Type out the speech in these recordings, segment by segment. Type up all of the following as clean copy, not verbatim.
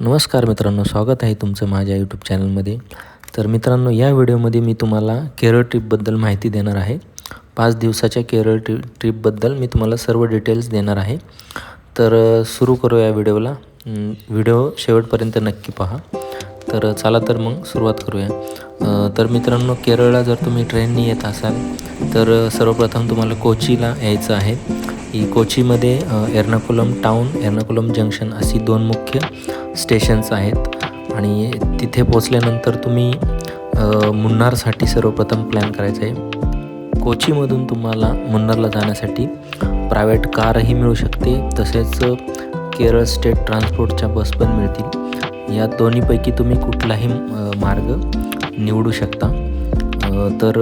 नमस्कार मित्रांनो, स्वागत आहे तुमचं माझ्या यूट्यूब चॅनलमध्ये. तर मित्रांनो, या व्हिडिओमध्ये मी तुम्हाला केरळ ट्रिपबद्दल माहिती देणार आहे. 5 दिवसाच्या केरळ ट्रिपबद्दल मी तुम्हाला सर्व डिटेल्स देणार आहे. तर सुरू करूया व्हिडिओला. व्हिडिओ शेवटपर्यंत नक्की पहा. तर चला तर मग सुरुवात करूया. तर मित्रांनो, केरळला जर तुम्ही ट्रेननी येत असाल तर सर्वप्रथम तुम्हाला कोचीला यायचं आहे. कोचीमध्ये एर्नाकुलम टाऊन, एर्नाकुलम जंक्शन अशी 2 मुख्य स्टेशन्स आहेत आणि तिथे पोचल्यानंतर तुम्ही मुन्नारसाठी सर्वप्रथम प्लॅन करायचं आहे. कोचीमधून तुम्हाला मुन्नारला जाण्यासाठी प्रायव्हेट कारही मिळू शकते, तसेच केरळ स्टेट ट्रान्सपोर्टच्या बस पण मिळतील. या दोन्हीपैकी तुम्ही कुठलाही मार्ग निवडू शकता. तर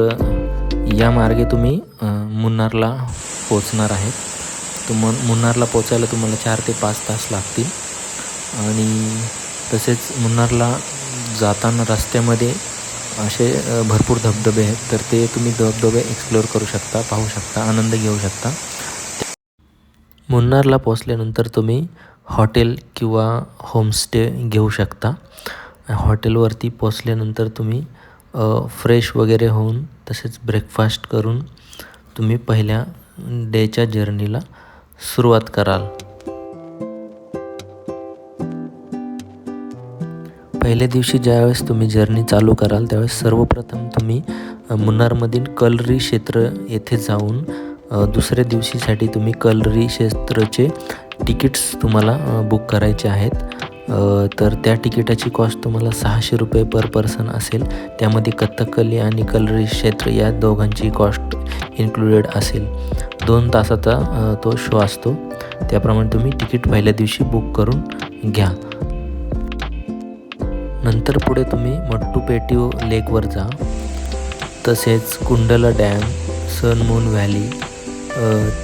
या मार्गे तुम्ही मुन्नारला पोचणार आहेत. मुन्नारला पोचायला तुम्हाला 4 ते 5 तास लागतील. आणि तसेच मुन्नारला जाताना रस्त्यामध्ये असे भरपूर धबधबे आहेत, तर ते तुम्ही धबधबे एक्सप्लोअर करू शकता, पाहू शकता, आनंद घेऊ शकता. मुन्नारला पोचल्यानंतर तुम्ही हॉटेल किंवा होमस्टे घेऊ शकता. हॉटेलवरती पोचल्यानंतर तुम्ही फ्रेश वगैरे होऊन तसेच ब्रेकफास्ट करून तुम्ही पहिल्या डेच्या जर्नीला सुरुवात कराल. पहिल्या दिवशी ज्यावेळेस तुम्ही जर्नी चालू कराल त्यावेळेस सर्वप्रथम तुम्ही मुन्नारमधील कलरी क्षेत्र येथे जाऊन दुसऱ्या दिवशीसाठी तुम्ही कलरी क्षेत्राचे तिकीट्स तुम्हाला बुक करायचे आहेत. तर त्या तिकिटाची कॉस्ट तुम्हाला 600 रुपये पर पर्सन असेल. त्यामध्ये कथकली आणि कलरी क्षेत्र या दोघांची कॉस्ट इन्क्लुडेड असेल. 2 तासाचा तो शो असतो. त्याप्रमाणे तुम्ही तिकीट पहिल्या दिवशी बुक करून घ्या. नंतर पुढे तुम्ही मट्टुपेट्टू लेकवर जा. तसेच Kundala dam, sun moon valley,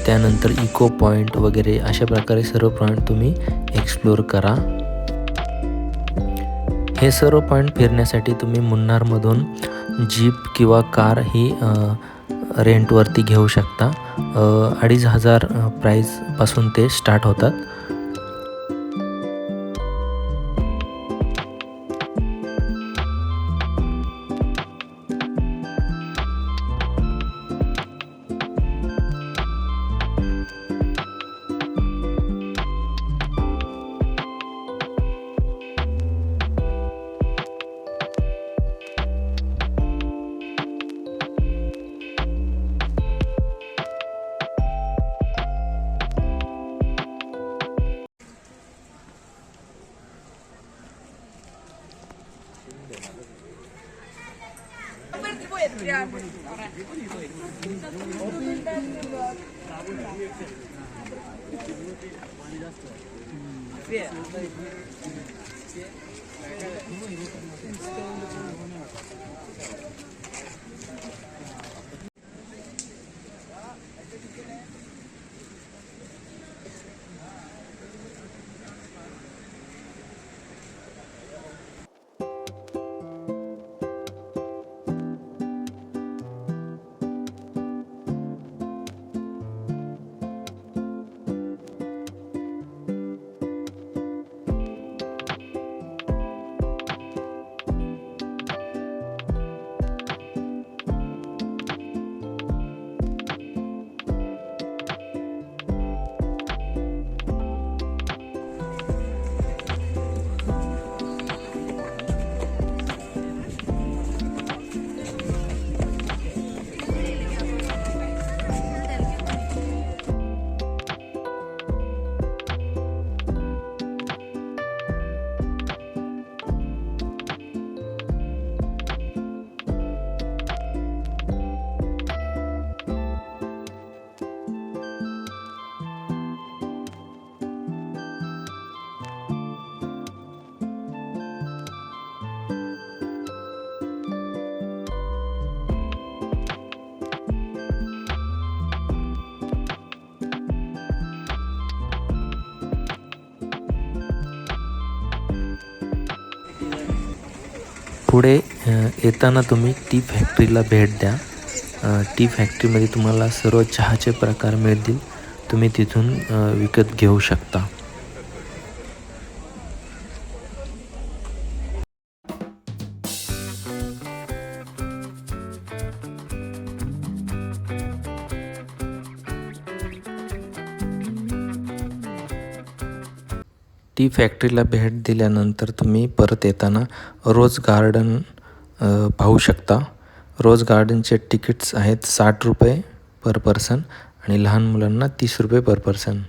त्यानंतर इको पॉईंट वगैरे अशा प्रकारे सर्व पॉईंट तुम्ही एक्सप्लोअर करा. हे सर्व पॉईंट फिरण्यासाठी तुम्ही मुन्नारमधून जीप किंवा कार ही रेंटवरती घेऊ शकता. 2500 प्राईजपासून ते स्टार्ट होतात. पुढे येताना तुम्ही टी फॅक्टरीला भेट द्या. टी फॅक्टरीमध्ये तुम्हाला सर्व चहाचे प्रकार मिळतील. तुम्ही तिथून विकत घेऊ शकता. ती फॅक्टरीला भेट दिल्यानंतर तुम्ही परत येताना रोज गार्डन पाहू शकता. रोज गार्डनचे तिकीट्स आहेत 60 रुपये पर पर्सन आणि लहान मुलांना 30 रुपये पर पर्सन.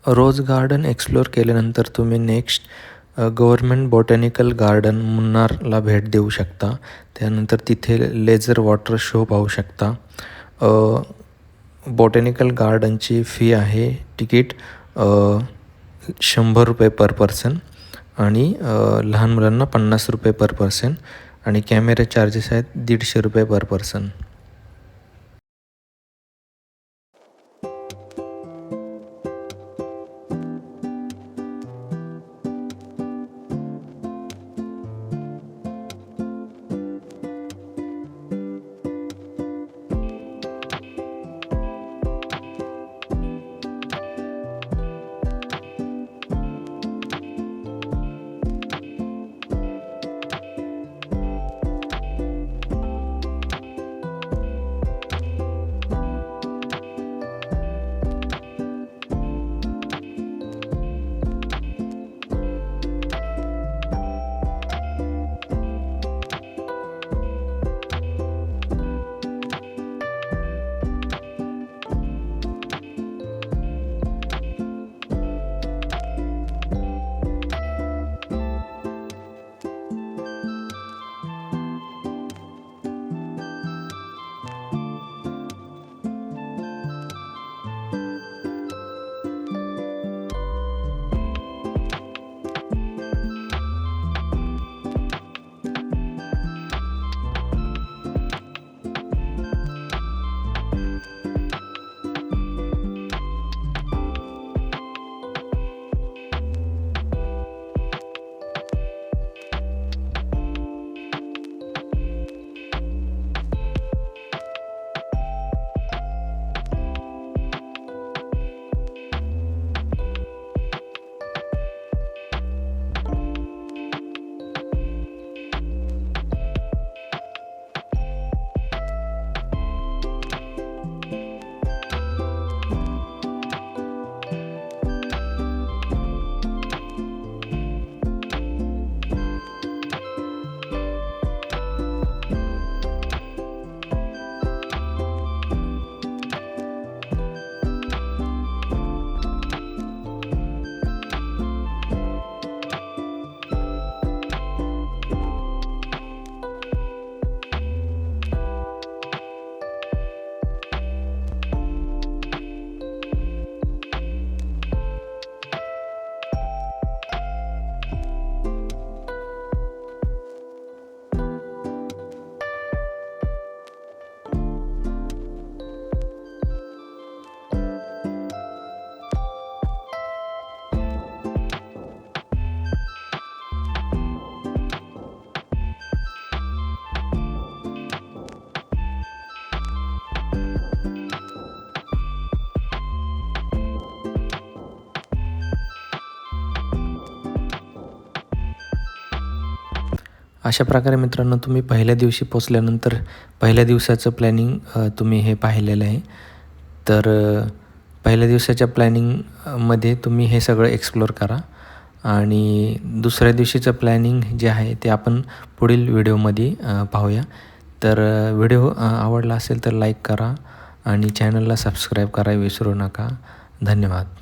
रोज गार्डन एक्सप्लोअर केल्यानंतर तुम्ही नेक्स्ट गव्हर्मेंट बॉटॅनिकल गार्डन मुन्नारला भेट देऊ शकता. त्यानंतर तिथे लेझर वॉटर शो पाहू शकता. बॉटॅनिकल गार्डनची फी आहे तिकीट 100 रुपये पर पर्सन आणि लहान मुलांना 50 रुपये पर पर्सन आणि कॅमेरा चार्जेस आहेत 150 रुपये पर पर्सन. अशा प्रकारे मित्रांनो तुम्ही पहिल्या दिवशी पोचल्यानंतर पहिल्या दिवसाचं प्लॅनिंग तुम्ही हे पाहिलेलं आहे. तर पहिल्या दिवसाच्या प्लॅनिंगमध्ये तुम्ही हे सगळं एक्सप्लोअर करा आणि दुसऱ्या दिवशीचं प्लॅनिंग जे आहे ते आपण पुढील व्हिडिओमध्ये पाहूया. तर व्हिडिओ आवडला असेल तर लाईक करा आणि चॅनलला सबस्क्राईब करायला विसरू नका. धन्यवाद.